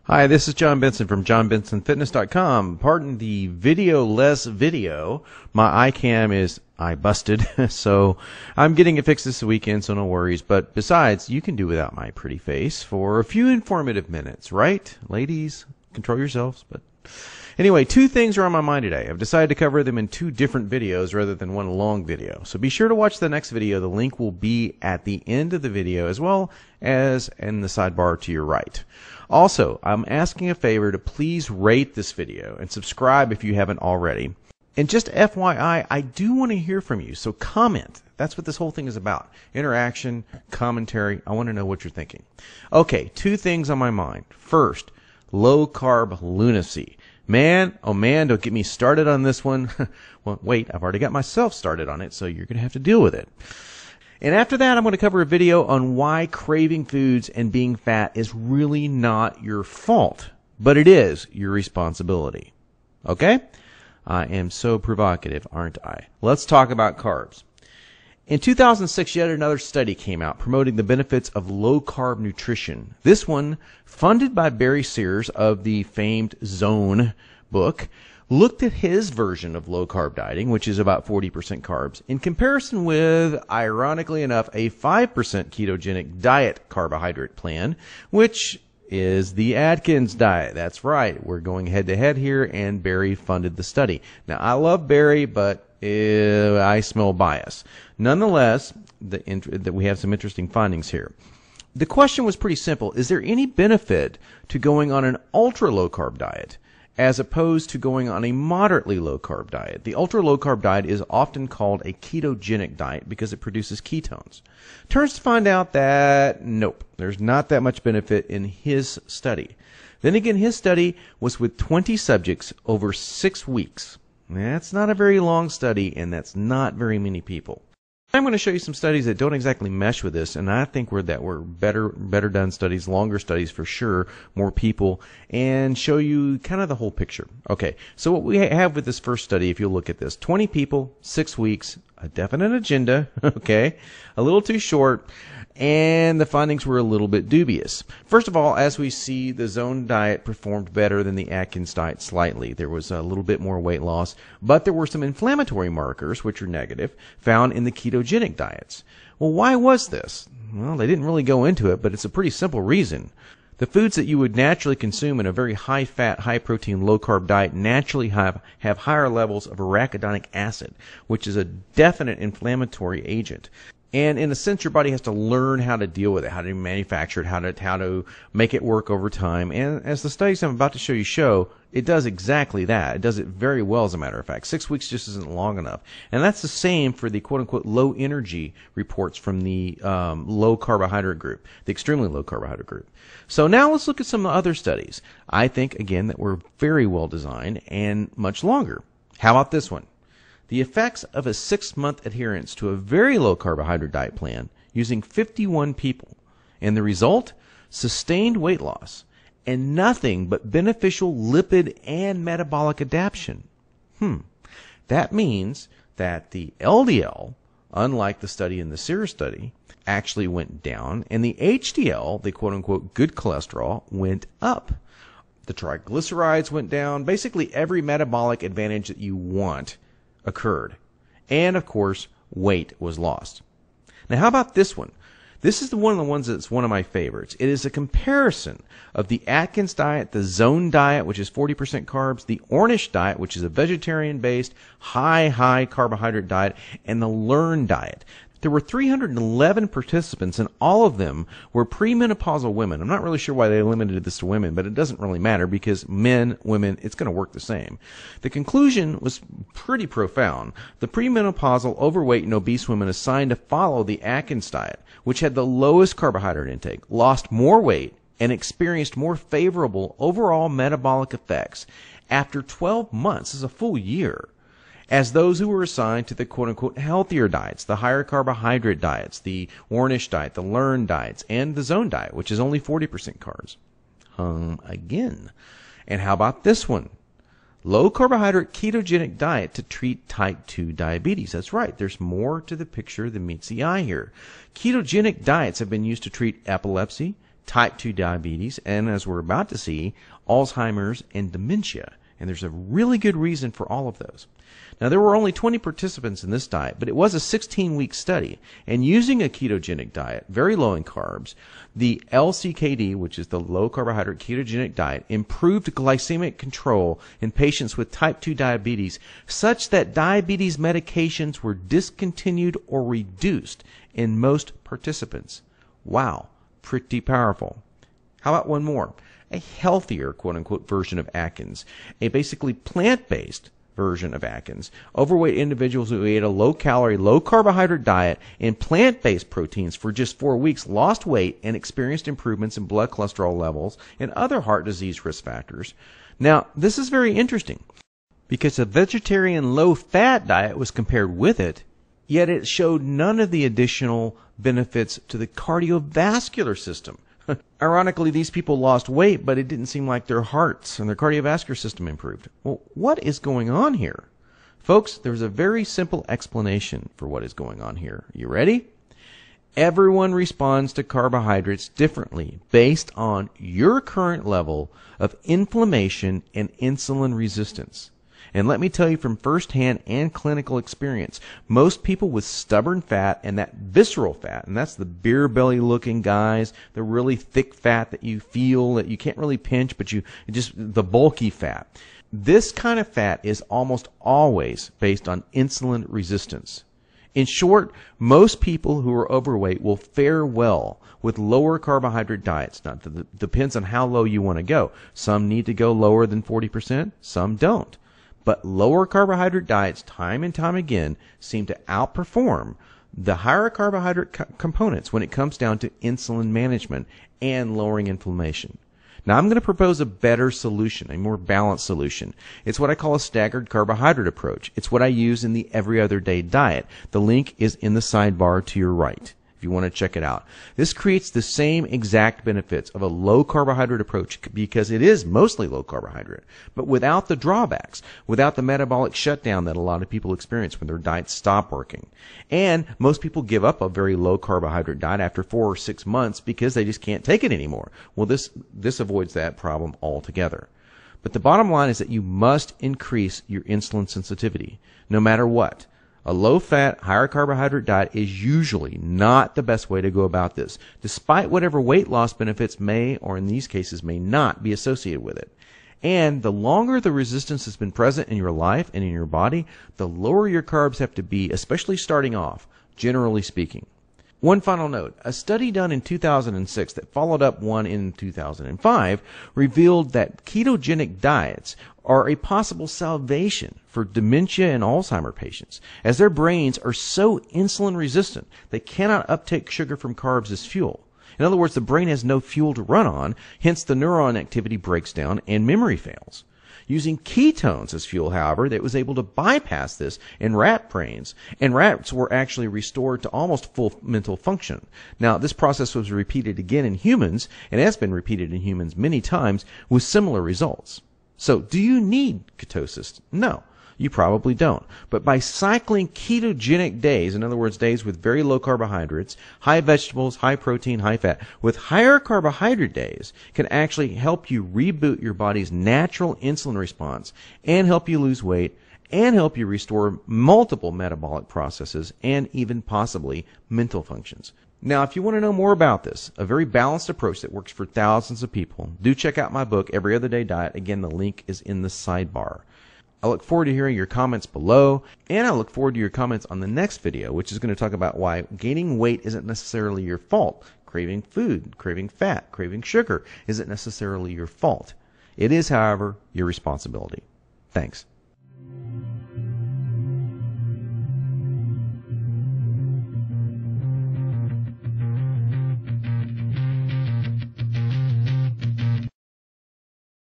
Hi, this is John Benson from johnbensonfitness.com. Pardon the video-less video. My iCam is busted, so I'm getting it fixed this weekend, so no worries. But besides, you can do without my pretty face for a few informative minutes, right? Ladies, control yourselves. But anyway, two things are on my mind today. I've decided to cover them in two different videos rather than one long video. So be sure to watch the next video. The link will be at the end of the video as well as in the sidebar to your right. Also, I'm asking a favor to please rate this video and subscribe if you haven't already. And just FYI, I do want to hear from you, so comment. That's what this whole thing is about. Interaction, commentary. I want to know what you're thinking. Okay, two things on my mind. First, low-carb lunacy. Man, oh man, don't get me started on this one. Well, wait, I've already got myself started on it, so you're going to have to deal with it. And after that, I'm going to cover a video on why craving foods and being fat is really not your fault, but it is your responsibility. Okay? I am so provocative, aren't I? Let's talk about carbs. In 2006, yet another study came out promoting the benefits of low-carb nutrition. This one, funded by Barry Sears of the famed Zone book, looked at his version of low-carb dieting, which is about 40% carbs, in comparison with, ironically enough, a 5% ketogenic diet carbohydrate plan, which is the Atkins diet. That's right. We're going head-to-head here, and Barry funded the study. Now, I love Barry, but I smell bias. Nonetheless, that we have some interesting findings here. The question was pretty simple. Is there any benefit to going on an ultra-low-carb diet as opposed to going on a moderately low-carb diet? The ultra-low-carb diet is often called a ketogenic diet because it produces ketones. Turns to find out that, nope, there's not that much benefit in his study. Then again, his study was with 20 subjects over 6 weeks. That's not a very long study, and that's not very many people. I'm going to show you some studies that don't exactly mesh with this, and I think we're better done studies, longer studies for sure, more people, and show you kind of the whole picture. Okay, so what we have with this first study, if you look at this, 20 people, 6 weeks, a definite agenda, okay, a little too short, and the findings were a little bit dubious. First of all, as we see, the Zone diet performed better than the Atkins diet slightly. There was a little bit more weight loss, but there were some inflammatory markers, which are negative, found in the ketogenic diets. Well, why was this? Well, they didn't really go into it, but it's a pretty simple reason. The foods that you would naturally consume in a very high-fat, high-protein, low-carb diet naturally have higher levels of arachidonic acid, which is a definite inflammatory agent. And in a sense, your body has to learn how to deal with it, how to manufacture it, how to make it work over time. And as the studies I'm about to show you show, it does exactly that. It does it very well, as a matter of fact. 6 weeks just isn't long enough. And that's the same for the quote-unquote low-energy reports from the low-carbohydrate group, the extremely low-carbohydrate group. So now let's look at some other studies. I think, again, that were very well designed and much longer. How about this one? The effects of a 6-month adherence to a very low carbohydrate diet plan using 51 people. And the result? Sustained weight loss and nothing but beneficial lipid and metabolic adaptation. That means that the LDL, unlike the study in the Sears study, actually went down, and the HDL, the quote-unquote good cholesterol, went up. The triglycerides went down. Basically, every metabolic advantage that you want occurred. And, of course, weight was lost. Now, how about this one? This is one of the ones that's one of my favorites. It is a comparison of the Atkins diet, the Zone diet, which is 40% carbs, the Ornish diet, which is a vegetarian-based, high carbohydrate diet, and the Learn diet. There were 311 participants, and all of them were premenopausal women. I'm not really sure why they limited this to women, but it doesn't really matter because men, women, it's going to work the same. The conclusion was pretty profound. The premenopausal, overweight, and obese women assigned to follow the Atkins diet, which had the lowest carbohydrate intake, lost more weight, and experienced more favorable overall metabolic effects after 12 months, as a full year, as those who were assigned to the quote-unquote healthier diets, the higher carbohydrate diets, the Ornish diet, the Learn diets, and the Zone diet, which is only 40% carbs. Again. And how about this one? Low carbohydrate ketogenic diet to treat type 2 diabetes. That's right. There's more to the picture than meets the eye here. Ketogenic diets have been used to treat epilepsy, type 2 diabetes, and as we're about to see, Alzheimer's and dementia. And there's a really good reason for all of those. Now, there were only 20 participants in this diet, but it was a 16-week study. And using a ketogenic diet, very low in carbs, the LCKD, which is the low carbohydrate ketogenic diet, improved glycemic control in patients with type 2 diabetes such that diabetes medications were discontinued or reduced in most participants. Wow, pretty powerful. How about one more? A healthier, quote-unquote, version of Atkins, a basically plant-based version of Atkins. Overweight individuals who ate a low-calorie, low-carbohydrate diet and plant-based proteins for just 4 weeks lost weight and experienced improvements in blood cholesterol levels and other heart disease risk factors. Now, this is very interesting because a vegetarian low-fat diet was compared with it, yet it showed none of the additional benefits to the cardiovascular system. Ironically, these people lost weight, but it didn't seem like their hearts and their cardiovascular system improved. Well, what is going on here? Folks, there's a very simple explanation for what is going on here. You ready? Everyone responds to carbohydrates differently based on your current level of inflammation and insulin resistance. And let me tell you from firsthand and clinical experience, most people with stubborn fat and that visceral fat, and that's the beer belly looking guys, the really thick fat that you feel that you can't really pinch, but the bulky fat. This kind of fat is almost always based on insulin resistance. In short, most people who are overweight will fare well with lower carbohydrate diets. Now, it depends on how low you want to go. Some need to go lower than 40%, some don't. But lower carbohydrate diets, time and time again, seem to outperform the higher carbohydrate components when it comes down to insulin management and lowering inflammation. Now, I'm going to propose a better solution, a more balanced solution. It's what I call a staggered carbohydrate approach. It's what I use in the every other day diet. The link is in the sidebar to your right if you want to check it out. This creates the same exact benefits of a low carbohydrate approach because it is mostly low carbohydrate, but without the drawbacks, without the metabolic shutdown that a lot of people experience when their diets stop working. And most people give up a very low carbohydrate diet after 4 or 6 months because they just can't take it anymore. Well, this avoids that problem altogether. But the bottom line is that you must increase your insulin sensitivity no matter what. A low-fat, higher carbohydrate diet is usually not the best way to go about this, despite whatever weight loss benefits may, or in these cases may not, be associated with it. And the longer the resistance has been present in your life and in your body, the lower your carbs have to be, especially starting off, generally speaking. One final note, a study done in 2006 that followed up one in 2005 revealed that ketogenic diets are a possible salvation for dementia and Alzheimer patients, as their brains are so insulin resistant they cannot uptake sugar from carbs as fuel. In other words, the brain has no fuel to run on, hence the neuron activity breaks down and memory fails. Using ketones as fuel, however, it was able to bypass this in rat brains, and rats were actually restored to almost full mental function. Now, this process was repeated again in humans, and has been repeated in humans many times with similar results. So, do you need ketosis? No. You probably don't. But by cycling ketogenic days, in other words, days with very low carbohydrates, high vegetables, high protein, high fat, with higher carbohydrate days, can actually help you reboot your body's natural insulin response and help you lose weight and help you restore multiple metabolic processes and even possibly mental functions. Now, if you want to know more about this, a very balanced approach that works for thousands of people, do check out my book, Every Other Day Diet. Again, the link is in the sidebar. I look forward to hearing your comments below, and I look forward to your comments on the next video, which is going to talk about why gaining weight isn't necessarily your fault. Craving food, craving fat, craving sugar isn't necessarily your fault. It is, however, your responsibility. Thanks.